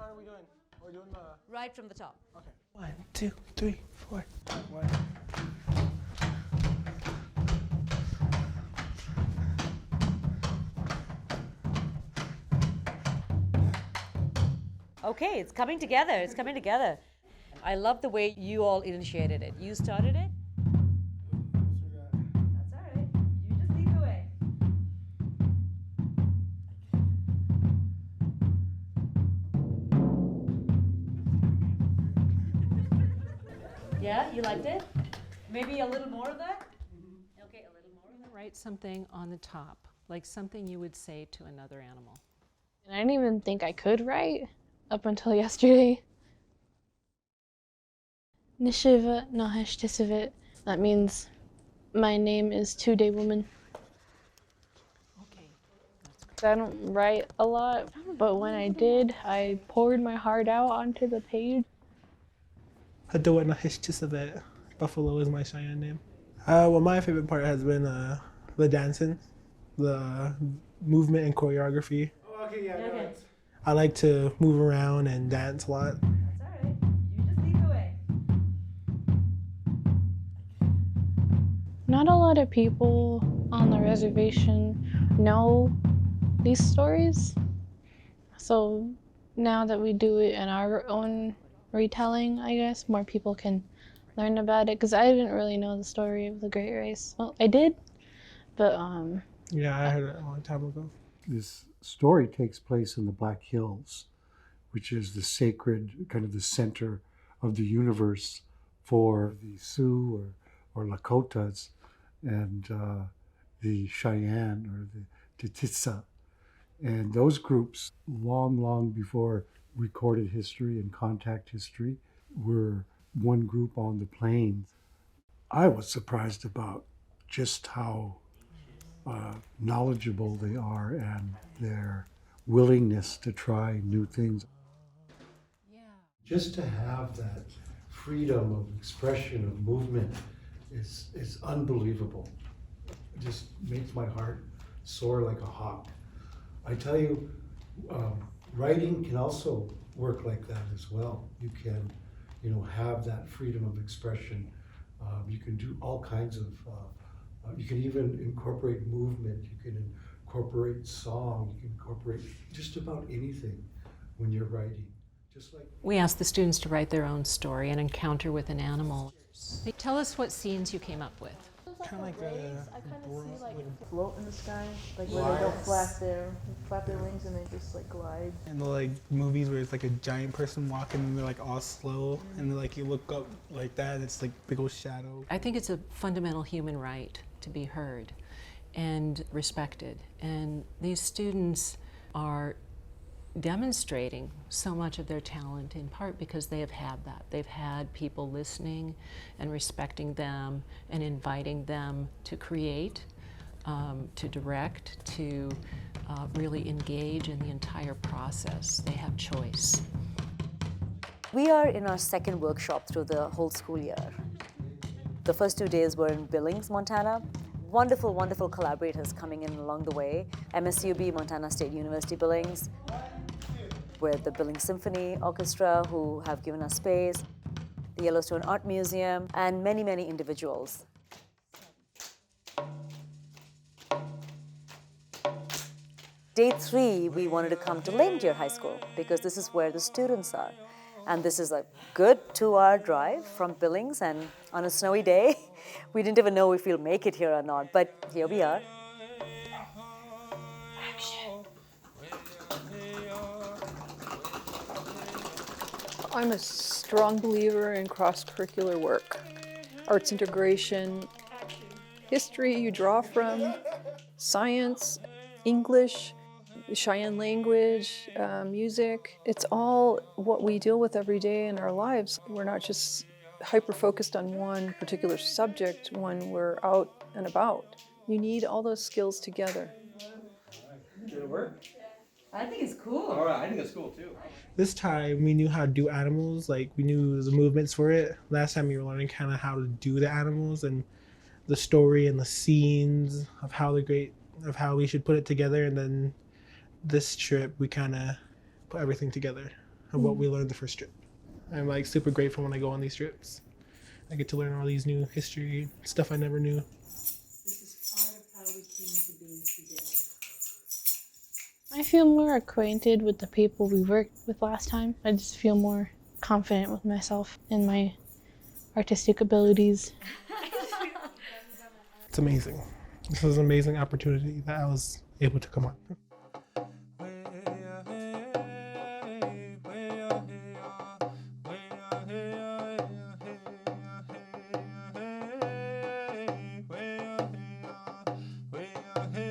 part are we doing? We're doing the... Right from the top. Okay. 1, 2, 3, 4. 1. Okay, it's coming together. It's coming together. I love the way you all initiated it. You started it? That's all right. You just lead the way. Yeah, you liked it? Maybe a little more of that? Okay, a little more. Write something on the top, like something you would say to another animal. And I didn't even think I could write up until yesterday. Nishiva Naheshtisivit. That means my name is 2-Day Woman. Okay. I don't write a lot, but when I did, I poured my heart out onto the page. Hadoa Nahishchisabet. Buffalo is my Cheyenne name. Well, my favorite part has been the dancing, the movement and choreography. Oh, okay, yeah, Okay. I like to move around and dance a lot. That's all right. You just lead the way. Not a lot of people on the reservation know these stories. So now that we do it in our own retelling, I guess, more people can learn about it. Because I didn't really know the story of the Great Race. Well, I did, but Yeah, I heard it a long time ago. This story takes place in the Black Hills, which is the sacred, kind of the center of the universe for the Sioux or Lakotas and the Cheyenne or the Titsa. And those groups, long before recorded history and contact history, were one group on the plains. I was surprised about just how knowledgeable they are and their willingness to try new things. Yeah. Just to have that freedom of expression, of movement, is unbelievable. It just makes my heart soar like a hawk. I tell you, writing can also work like that as well. You can, have that freedom of expression. You can do all kinds of, you can even incorporate movement, you can incorporate song, you can incorporate just about anything when you're writing. Just like We asked the students to write their own story, an encounter with an animal. Tell us what scenes you came up with. Kind of like a float in the sky, like where they don't flap their wings and they just like glide. and the like movies where it's like a giant person walking and they're like all slow and like you look up like that and it's like big old shadow. I think it's a fundamental human right to be heard and respected. And these students are demonstrating so much of their talent in part because they have had that. They've had people listening and respecting them and inviting them to create, to direct, to really engage in the entire process. They have choice. We are in our second workshop through the whole school year. The first 2 days were in Billings, Montana. Wonderful, wonderful collaborators coming in along the way. MSUB, Montana State University Billings, with the Billings Symphony Orchestra, who have given us space, the Yellowstone Art Museum, and many, many individuals. Day 3, we wanted to come to Lame Deer High School because this is where the students are. And this is a good 2-hour drive from Billings, and on a snowy day, we didn't even know if we'll make it here or not, but here we are. I'm a strong believer in cross-curricular work. Arts integration, history you draw from, science, English, Cheyenne language, music. It's all what we deal with every day in our lives. We're not just hyper-focused on one particular subject when we're out and about. You need all those skills together. Did it work? I think it's cool. All right, I think it's cool too. This time we knew how to do animals, like we knew the movements for it. Last time we were learning kind of how to do the animals and the story and the scenes of how we should put it together. And then this trip we kind of put everything together, of what we learned the first trip. I'm like super grateful when I go on these trips. I get to learn all these new history, stuff I never knew. This is part of how we came to be today. I feel more acquainted with the people we worked with last time. I just feel more confident with myself and my artistic abilities. It's amazing. This was an amazing opportunity that I was able to come on. Hey